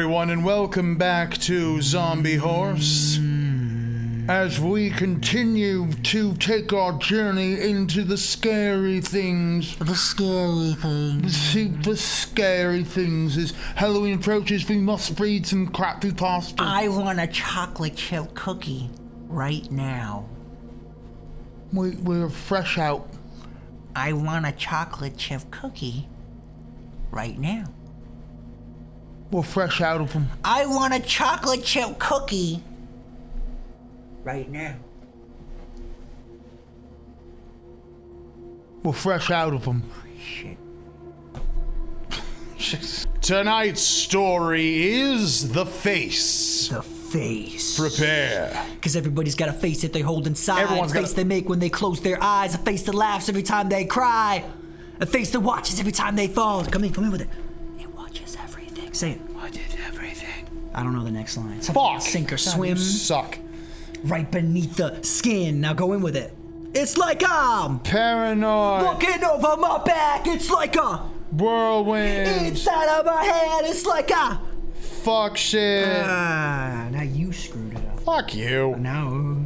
everyone, and welcome back to ZombieHorse. As we continue to take our journey into the scary things. The scary things. The super scary things. As Halloween approaches, we must breed some crappy pasta. I want a chocolate chip cookie right now. We're fresh out. I want a chocolate chip cookie right now. We're fresh out of them. I want a chocolate chip cookie right now. We're fresh out of them. Shit. Tonight's story is The Face. The face. Prepare. Because everybody's got a face that they hold inside. Everyone's a face they make when they close their eyes. A face that laughs every time they cry. A face that watches every time they fall. Come in with it. It watches everything. Say it. Watches everything. I don't know the next line. Fuck. Sink or swim. You suck. Right beneath the skin. Now go in with it. It's like I'm paranoid. looking over my back. It's like a whirlwind. Inside of my head. It's like a fuck shit. Now you screwed it up. Fuck you. Now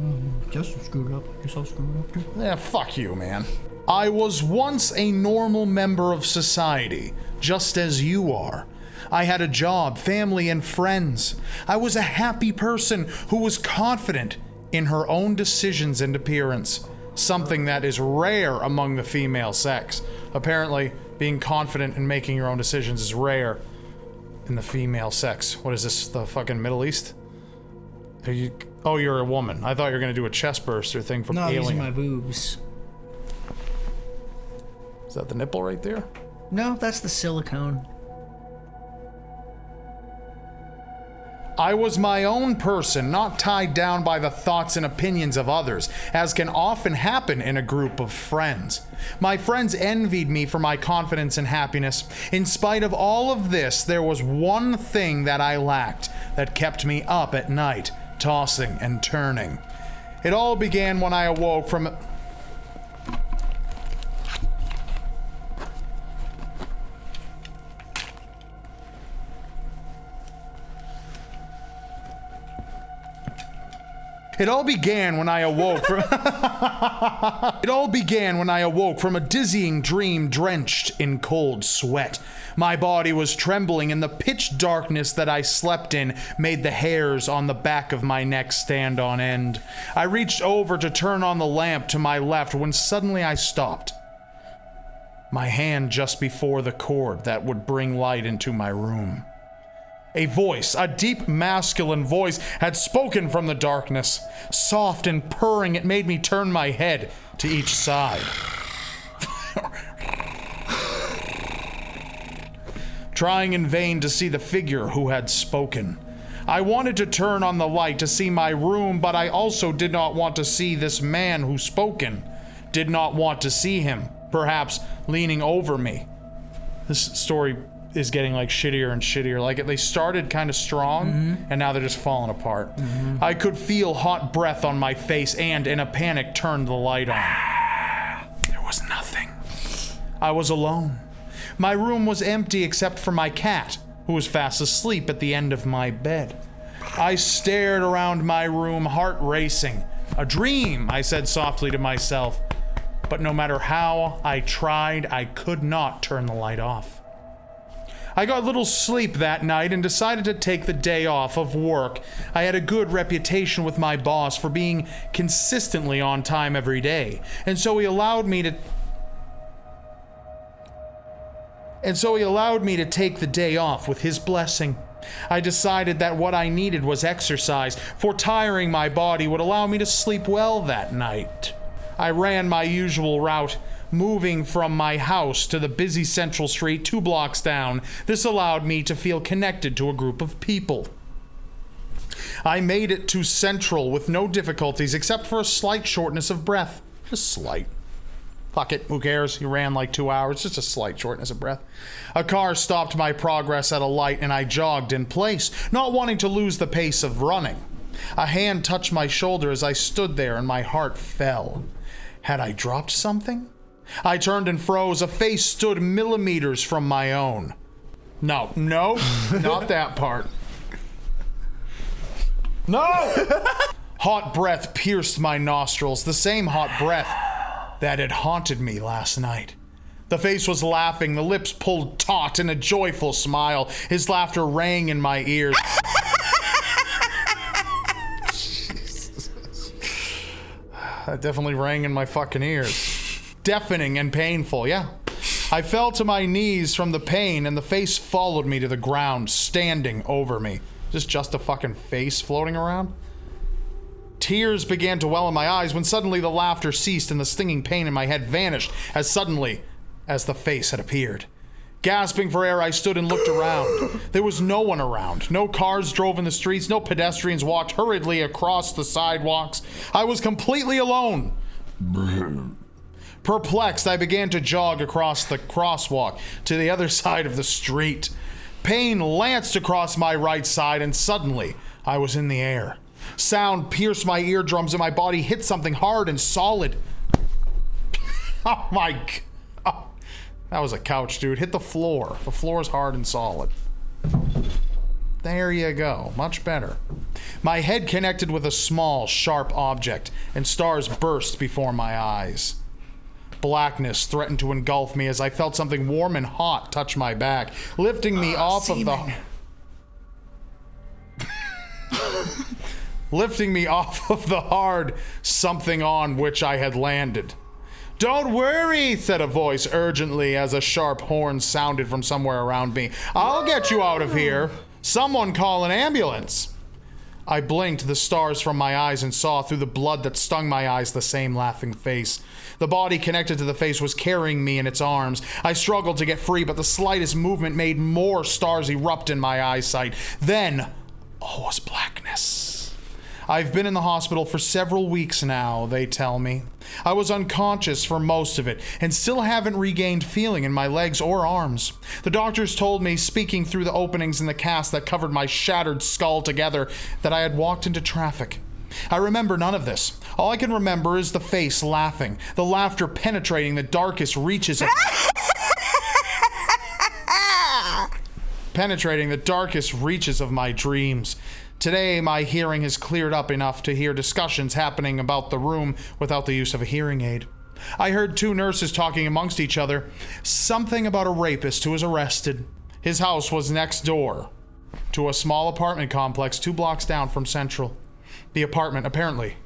Justin screwed up. You're so screwed up too. Yeah, fuck you, man. I was once a normal member of society, just as you are. I had a job, family, and friends. I was a happy person who was confident in her own decisions and appearance, something that is rare among the female sex. Apparently, being confident in making your own decisions is rare in the female sex. What is this, the fucking Middle East? You're a woman. I thought you were gonna do a chest burster thing from Alien. No, these are my boobs. Is that the nipple right there? No, that's the silicone. I was my own person, not tied down by the thoughts and opinions of others, as can often happen in a group of friends. My friends envied me for my confidence and happiness. In spite of all of this, there was one thing that I lacked that kept me up at night, tossing and turning. It all began when I awoke from... It all began when I awoke from a dizzying dream drenched in cold sweat. My body was trembling, and the pitch darkness that I slept in made the hairs on the back of my neck stand on end. I reached over to turn on the lamp to my left when suddenly I stopped. My hand just before the cord that would bring light into my room. A voice, a deep masculine voice, had spoken from the darkness. Soft and purring, it made me turn my head to each side. Trying in vain to see the figure who had spoken. I wanted to turn on the light to see my room, but I also did not want to see this man who spoken. Did not want to see him, perhaps leaning over me. This story is getting like shittier and shittier. Like they started kind of strong and now they're just falling apart. I could feel hot breath on my face and in a panic turned the light on. There was nothing. I was alone. My room was empty except for my cat, who was fast asleep at the end of my bed. I stared around my room, heart racing. A dream, I said softly to myself. But no matter how I tried, I could not turn the light off. I got little sleep that night and decided to take the day off of work. I had a good reputation with my boss for being consistently on time every day, and so he allowed me to take the day off with his blessing. I decided that what I needed was exercise, for tiring my body would allow me to sleep well that night. I ran my usual route, moving from my house to the busy Central Street 2 blocks down. This allowed me to feel connected to a group of people. I made it to Central with no difficulties except for a slight shortness of breath. Just slight. Fuck it, who cares? You ran like 2 hours, just a slight shortness of breath. A car stopped my progress at a light and I jogged in place, not wanting to lose the pace of running. A hand touched my shoulder as I stood there and my heart fell. Had I dropped something? I turned and froze. A face stood millimeters from my own. No, not that part. No! Hot breath pierced my nostrils, the same hot breath that had haunted me last night. The face was laughing, the lips pulled taut in a joyful smile. His laughter rang in my ears. That definitely rang in my fucking ears. Deafening and painful, yeah. I fell to my knees from the pain, and the face followed me to the ground, standing over me. Just a fucking face floating around? Tears began to well in my eyes when suddenly the laughter ceased and the stinging pain in my head vanished as suddenly as the face had appeared. Gasping for air, I stood and looked around. There was no one around. No cars drove in the streets. No pedestrians walked hurriedly across the sidewalks. I was completely alone. Perplexed, I began to jog across the crosswalk to the other side of the street. Pain lanced across my right side, and suddenly I was in the air. Sound pierced my eardrums, and my body hit something hard and solid. Oh my God. That was a couch, dude. Hit the floor. The floor is hard and solid. There you go. Much better. My head connected with a small, sharp object, and stars burst before my eyes. Blackness threatened to engulf me as I felt something warm and hot touch my back, lifting me off of the... lifting me off of the hard something on which I had landed. "Don't worry," said a voice urgently as a sharp horn sounded from somewhere around me. "I'll get you out of here. Someone call an ambulance." I blinked the stars from my eyes and saw through the blood that stung my eyes the same laughing face. The body connected to the face was carrying me in its arms. I struggled to get free, but the slightest movement made more stars erupt in my eyesight. Then, all was blackness. I've been in the hospital for several weeks now, they tell me. I was unconscious for most of it, and still haven't regained feeling in my legs or arms. The doctors told me, speaking through the openings in the cast that covered my shattered skull together, that I had walked into traffic. I remember none of this. All I can remember is the face laughing, the laughter penetrating the darkest reaches of... penetrating the darkest reaches of my dreams. Today, my hearing has cleared up enough to hear discussions happening about the room without the use of a hearing aid. I heard two nurses talking amongst each other. Something about a rapist who was arrested. His house was next door to a small apartment complex 2 blocks down from Central. The apartment, apparently,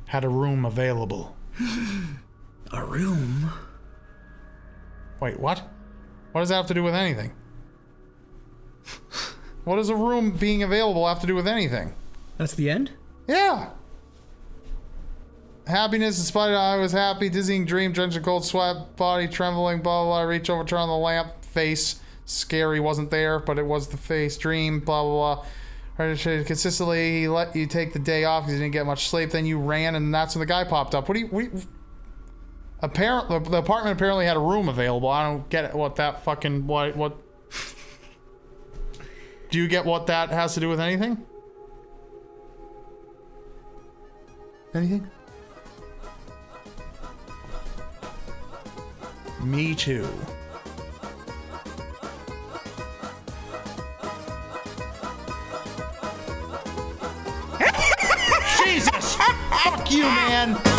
had a room available. A room? Wait, what? What does that have to do with anything? What does a room being available have to do with anything? That's the end? Yeah. Happiness, in spite of I was happy, dizzying dream, drenched in cold sweat, body trembling, blah, blah, blah. I reach over, turn on the lamp, face. Scary wasn't there, but it was the face. Dream, blah, blah, blah. Consistently, he let you take the day off because you didn't get much sleep. Then you ran, and that's when the guy popped up. Apparently, the apartment apparently had a room available. I don't get it, what that fucking... What... Do you get what that has to do with anything? Anything? Me too. Jesus! Fuck you, man!